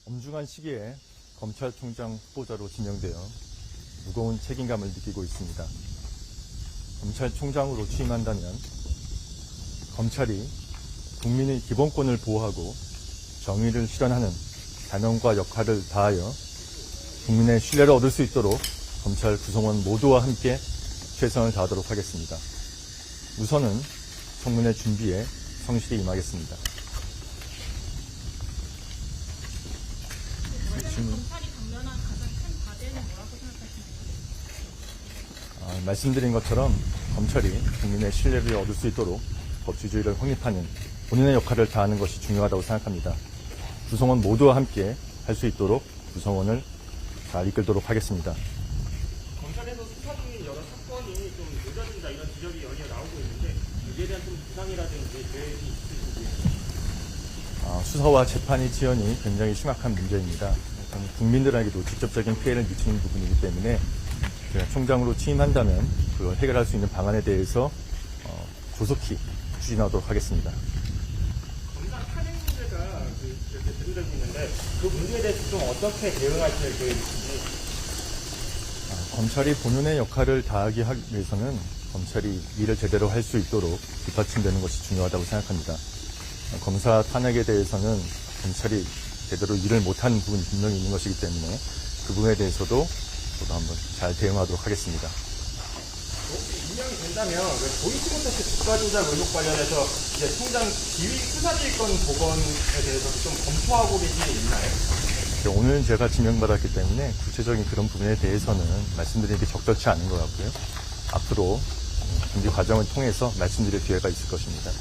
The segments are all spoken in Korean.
엄중한 시기에 검찰총장 후보자로 지명되어 무거운 책임감을 느끼고 있습니다. 검찰총장으로 취임한다면 검찰이 국민의 기본권을 보호하고 정의를 실현하는 사명과 역할을 다하여 국민의 신뢰를 얻을 수 있도록 검찰 구성원 모두와 함께 최선을 다하도록 하겠습니다. 우선은 청문회 준비에 성실히 임하겠습니다. 검찰이 당면한 가장 큰 과제는 뭐라고 생각하시나요? 말씀드린 것처럼 검찰이 국민의 신뢰를 얻을 수 있도록 법치주의를 확립하는 본인의 역할을 다하는 것이 중요하다고 생각합니다. 구성원 모두와 함께 할 수 있도록 구성원을 잘 이끌도록 하겠습니다. 검찰에서 수사 중인 여러 사건이 좀 늦어진다 이런 지적이 연이어 나오고 있는데 이에 대한 좀 부상이라든지 계획이 있으신지. 수사와 재판의 지연이 굉장히 심각한 문제입니다. 국민들에게도 직접적인 피해를 미치는 부분이기 때문에 제가 총장으로 취임한다면 그걸 해결할 수 있는 방안에 대해서 조속히 추진하도록 하겠습니다. 검사 탄핵 문제가 이렇게 대두되고 있는데 그 문제에 대해서 좀 어떻게 대응하실 계획이신지. 검찰이 본연의 역할을 다하기 위해서는 검찰이 일을 제대로 할 수 있도록 뒷받침되는 것이 중요하다고 생각합니다. 검사 탄핵에 대해서는 검찰이 제대로 일을 못하는 부분이 분명히 있는 것이기 때문에 그 부분에 대해서도 저도 한번 잘 대응하도록 하겠습니다. 혹시 임명이 된다면 도이치모터스 주가 조작 의혹 관련해서 이제 총장 지휘 수사지휘권 복원에 대해서 좀 검토하고 계신 게 있나요? 오늘 제가 지명받았기 때문에 구체적인 그런 부분에 대해서는 말씀드리는 게 적절치 않은 것 같고요. 앞으로 준비 과정을 통해서 말씀드릴 기회가 있을 것입니다.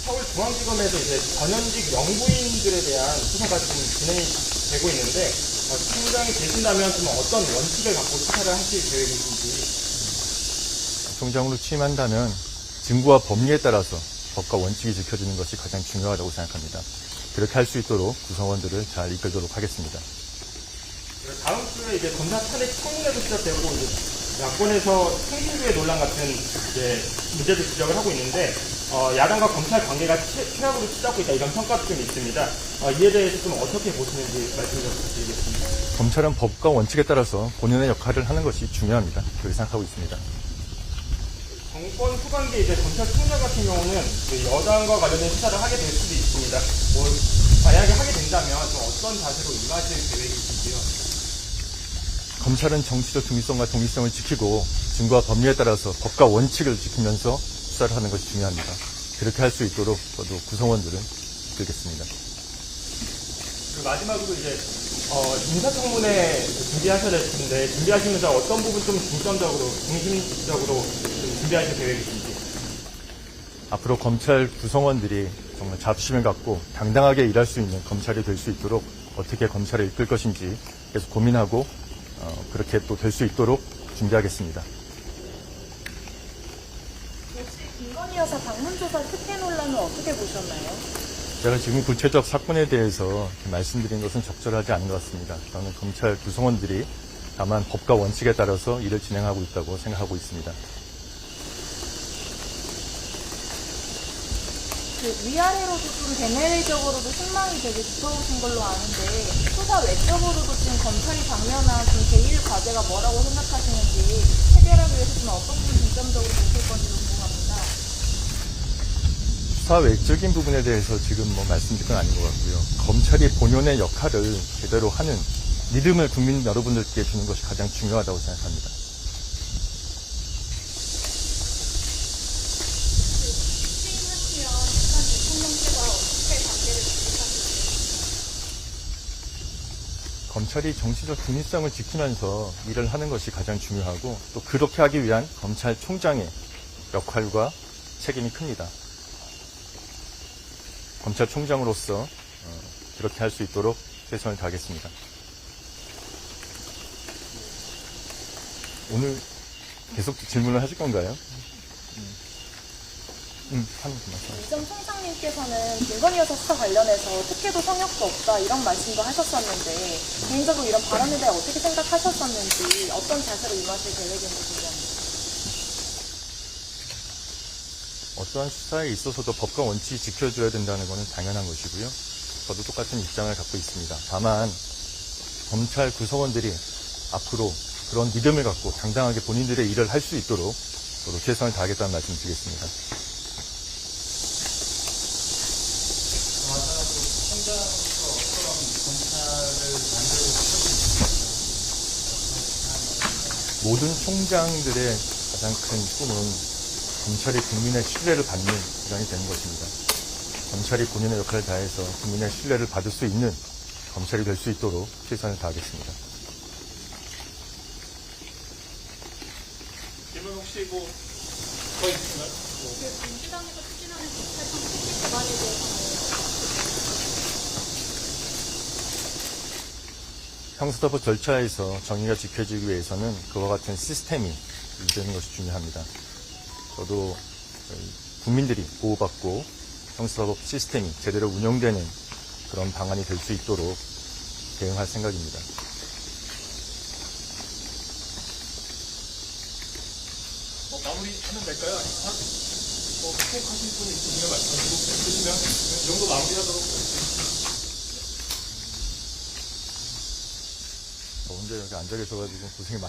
서울중앙지검에서 이제 전현직 영부인들에 대한 수사가 지금 진행이 되고 있는데 총장이 되신다면 좀 어떤 원칙을 갖고 수사를 하실 계획이신지. 총장으로 취임한다면 증거와 법리에 따라서 법과 원칙이 지켜지는 것이 가장 중요하다고 생각합니다. 그렇게 할 수 있도록 구성원들을 잘 이끌도록 하겠습니다. 다음 주에 이제 검사 탄핵 청문회도 시작되고 이제 야권에서 생신주의 논란 같은 이제 문제도 지적을 하고 있는데 야당과 검찰 관계가 최악으로 치닫고 있다 이런 평가도 좀 있습니다. 이에 대해서 좀 어떻게 보시는지 말씀 좀 부탁드리겠습니다. 검찰은 법과 원칙에 따라서 본연의 역할을 하는 것이 중요합니다. 그렇게 생각하고 있습니다. 정권 후반기에 이제 검찰총장 같은 경우는 여당과 관련된 수사를 하게 될 수도 있습니다. 만약에 하게 된다면 좀 어떤 자세로 임하실 계획이신지요? 검찰은 정치적 중립성과 독립성을 지키고 증거와 법리에 따라서 법과 원칙을 지키면서 수사를 하는 것이 중요합니다. 그렇게 할 수 있도록 저도 구성원들은 이끌겠습니다. 마지막으로 이제 인사청문회 준비하셔야 될 텐데 준비하시면서 어떤 부분 좀 중점적으로 준비하실 계획이신지. 앞으로 검찰 구성원들이 정말 자부심을 갖고 당당하게 일할 수 있는 검찰이 될 수 있도록 어떻게 검찰을 이끌 것인지 계속 고민하고 그렇게 또 될 수 있도록 준비하겠습니다. 혹시 김건희 여사 방문조사 특혜 논란은 어떻게 보셨나요? 제가 지금 구체적 사건에 대해서 말씀드린 것은 적절하지 않은 것 같습니다. 저는 검찰 구성원들이 다만 법과 원칙에 따라서 일을 진행하고 있다고 생각하고 있습니다. 위아래로도 좀 대내적으로도 신망이 되게 두터우신 걸로 아는데 수사 외적으로도 지금 검찰이 당면한 좀 제1 과제가 뭐라고 생각하시는지 해결하기 위해서 좀 어떤 부분 중점적으로 보실 건지 궁금합니다. 수사 외적인 부분에 대해서 지금 말씀드릴 건 아닌 것 같고요. 검찰이 본연의 역할을 제대로 하는 믿음을 국민 여러분들께 주는 것이 가장 중요하다고 생각합니다. 검찰이 정치적 중립성을 지키면서 일을 하는 것이 가장 중요하고 또 그렇게 하기 위한 검찰총장의 역할과 책임이 큽니다. 검찰총장으로서 그렇게 할 수 있도록 최선을 다하겠습니다. 오늘 계속 질문을 하실 건가요? 이전 총장님께서는 김건희 여사 수사 관련해서 특혜도 성역도 없다 이런 말씀도 하셨었는데 개인적으로 이런 발언에 대해 어떻게 생각하셨었는지 어떤 자세로 임하실 계획인지 궁금합니다. 어떠한 수사에 있어서도 법과 원칙이 지켜져야 된다는 것은 당연한 것이고요. 저도 똑같은 입장을 갖고 있습니다. 다만 검찰 구성원들이 앞으로 그런 믿음을 갖고 당당하게 본인들의 일을 할 수 있도록 저도 최선을 다하겠다는 말씀 드리겠습니다. 모든 총장들의 가장 큰 꿈은 검찰이 국민의 신뢰를 받는 기관이 되는 것입니다. 검찰이 본인의 역할을 다해서 국민의 신뢰를 받을 수 있는 검찰이 될 수 있도록 최선을 다하겠습니다. 질문 혹시 더 있으신가요? 민주당에서 추진하는 검찰청 체계 개발에 대해서는 형사사법 절차에서 정의가 지켜지기 위해서는 그와 같은 시스템이 유지되는 것이 중요합니다. 저도 국민들이 보호받고 형사사법 시스템이 제대로 운영되는 그런 방안이 될 수 있도록 대응할 생각입니다. 마무리하면 될까요? 꼭 하실 분이 있으시면 말씀하시고, 있으시면 이 정도 마무리하도록 저 혼자 여기 앉아 계셔가지고 고생이 많이